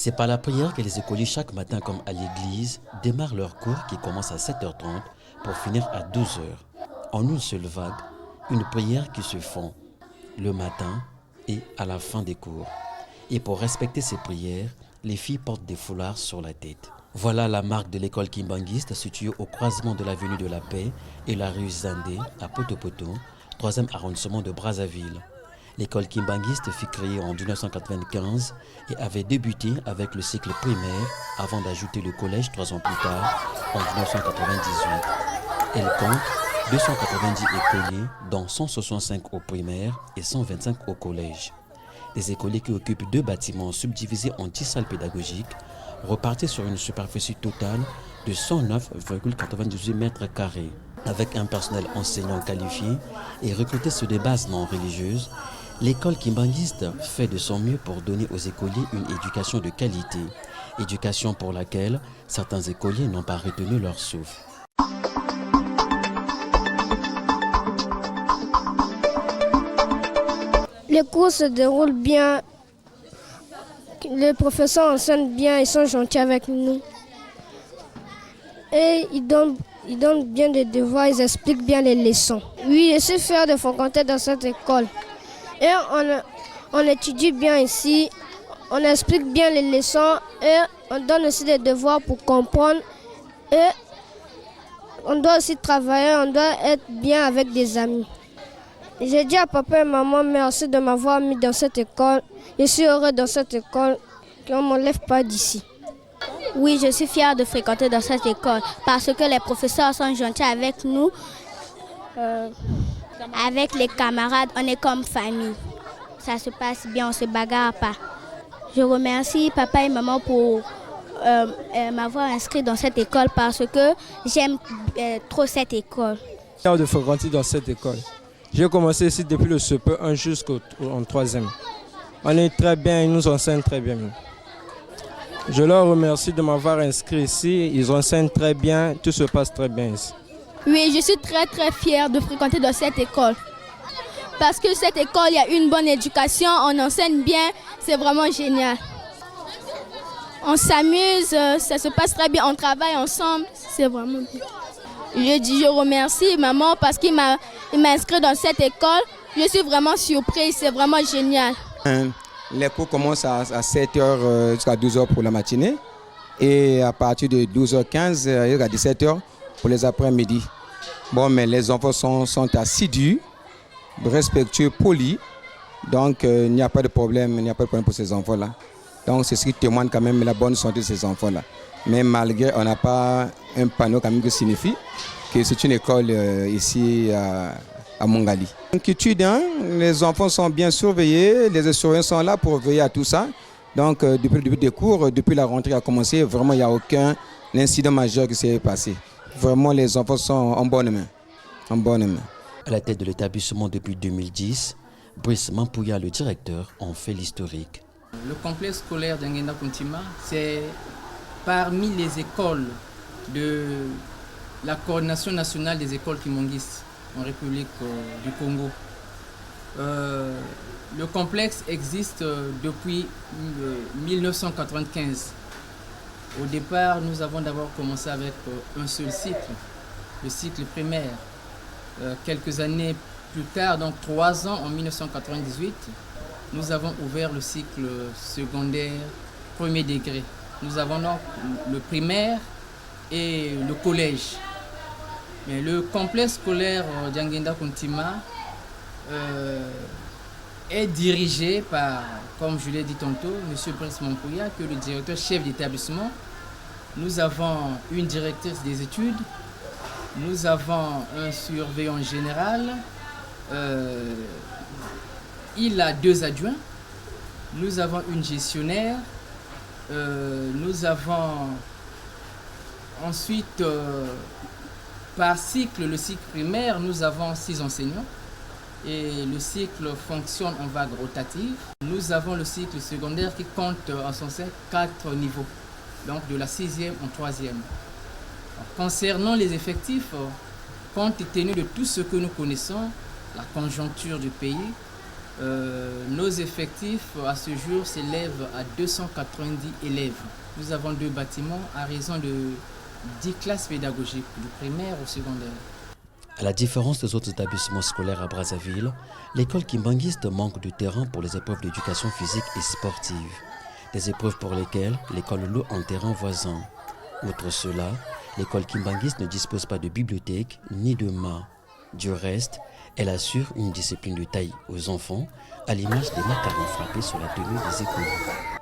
C'est par la prière que les écoliers chaque matin comme à l'église démarrent leur cours qui commence à 7h30 pour finir à 12h. En une seule vague, une prière qui se fond le matin et à la fin des cours. Et pour respecter ces prières, les filles portent des foulards sur la tête. Voilà la marque de l'école kimbanguiste située au croisement de l'avenue de la Paix et la rue Zandé à Poto-Poto, 3e arrondissement de Brazzaville. L'école kimbanguiste fut créée en 1995 et avait débuté avec le cycle primaire avant d'ajouter le collège 3 ans plus tard, en 1998. Elle compte 290 écoliers, dont 165 au primaire et 125 au collège. Des écoliers qui occupent 2 bâtiments subdivisés en 10 salles pédagogiques, repartis sur une superficie totale de 109,98 mètres carrés. Avec un personnel enseignant qualifié et recruté sur des bases non religieuses, l'école kimbanguiste fait de son mieux pour donner aux écoliers une éducation de qualité, éducation pour laquelle certains écoliers n'ont pas retenu leur souffle. Les cours se déroulent bien, les professeurs enseignent bien, ils sont gentils avec nous. Et ils donnent bien des devoirs, ils expliquent bien les leçons. Oui, je suis fière de fréquenter dans cette école. Et on étudie bien ici, on explique bien les leçons et on donne aussi des devoirs pour comprendre. Et on doit aussi travailler, on doit être bien avec des amis. J'ai dit à papa et maman merci de m'avoir mis dans cette école. Je suis heureux dans cette école, qu'on ne m'enlève pas d'ici. Oui, je suis fière de fréquenter dans cette école parce que les professeurs sont gentils avec nous. Avec les camarades, on est comme famille. Ça se passe bien, on ne se bagarre pas. Je remercie papa et maman pour m'avoir inscrit dans cette école parce que j'aime trop cette école. Je suis fier de fréquenter dans cette école. J'ai commencé ici depuis le CP1 jusqu'en 3e. On est très bien, ils nous enseignent très bien. Je leur remercie de m'avoir inscrit ici. Ils enseignent très bien, tout se passe très bien ici. Oui, je suis très fière de fréquenter dans cette école. Parce que cette école, il y a une bonne éducation, on enseigne bien, c'est vraiment génial. On s'amuse, ça se passe très bien, on travaille ensemble, c'est vraiment bien. Je remercie maman parce qu'il m'a inscrit dans cette école. Je suis vraiment surprise, c'est vraiment génial. Les cours commencent à 7h jusqu'à 12h pour la matinée et à partir de 12h15 jusqu'à 17h pour les après-midi. Bon, mais les enfants sont assidus, respectueux, polis, donc il n'y a pas de problème, pour ces enfants-là. Donc c'est ce qui témoigne quand même de la bonne santé de ces enfants-là. Mais malgré, on n'a pas un panneau quand même qui signifie que c'est une école ici à Mongali. Inquiétude, hein? Les enfants sont bien surveillés, les surveillants sont là pour veiller à tout ça. Donc depuis le début des cours, depuis la rentrée a commencé, vraiment il n'y a aucun incident majeur qui s'est passé. Vraiment les enfants sont en bonne main. En bonne main. À la tête de l'établissement depuis 2010, Brice Mampouya, le directeur, en fait l'historique. Le complexe scolaire d'Nguenda Kuntima, c'est parmi les écoles de la coordination nationale des écoles kimbanguistes en République du Congo. Le complexe existe depuis 1995. Au départ, nous avons d'abord commencé avec un seul cycle, le cycle primaire. Quelques années plus tard, donc 3 ans, en 1998, nous avons ouvert le cycle secondaire premier degré. Nous avons donc le primaire et le collège. Mais le complexe scolaire d'Nguenda Kuntima est dirigé par, comme je l'ai dit tantôt, M. Brice Mampouya, qui est le directeur chef d'établissement. Nous avons une directrice des études, nous avons un surveillant général, il a 2 adjoints, nous avons une gestionnaire, nous avons ensuite, par cycle, le cycle primaire, nous avons 6 enseignants et le cycle fonctionne en vague rotative. Nous avons le cycle secondaire qui compte en son sein 4 niveaux, donc de la 6e en 3e. Concernant les effectifs, compte tenu de tout ce que nous connaissons, la conjoncture du pays, nos effectifs à ce jour s'élèvent à 290 élèves. Nous avons 2 bâtiments à raison de 10 classes pédagogiques, du primaire au secondaire. À la différence des autres établissements scolaires à Brazzaville, l'école kimbanguiste manque de terrain pour les épreuves d'éducation physique et sportive. Des épreuves pour lesquelles l'école loue un terrain voisin. Outre cela, l'école kimbanguiste ne dispose pas de bibliothèque ni de mât. Du reste, elle assure une discipline de taille aux enfants, à l'image des macarons frappés sur la tenue des écoles.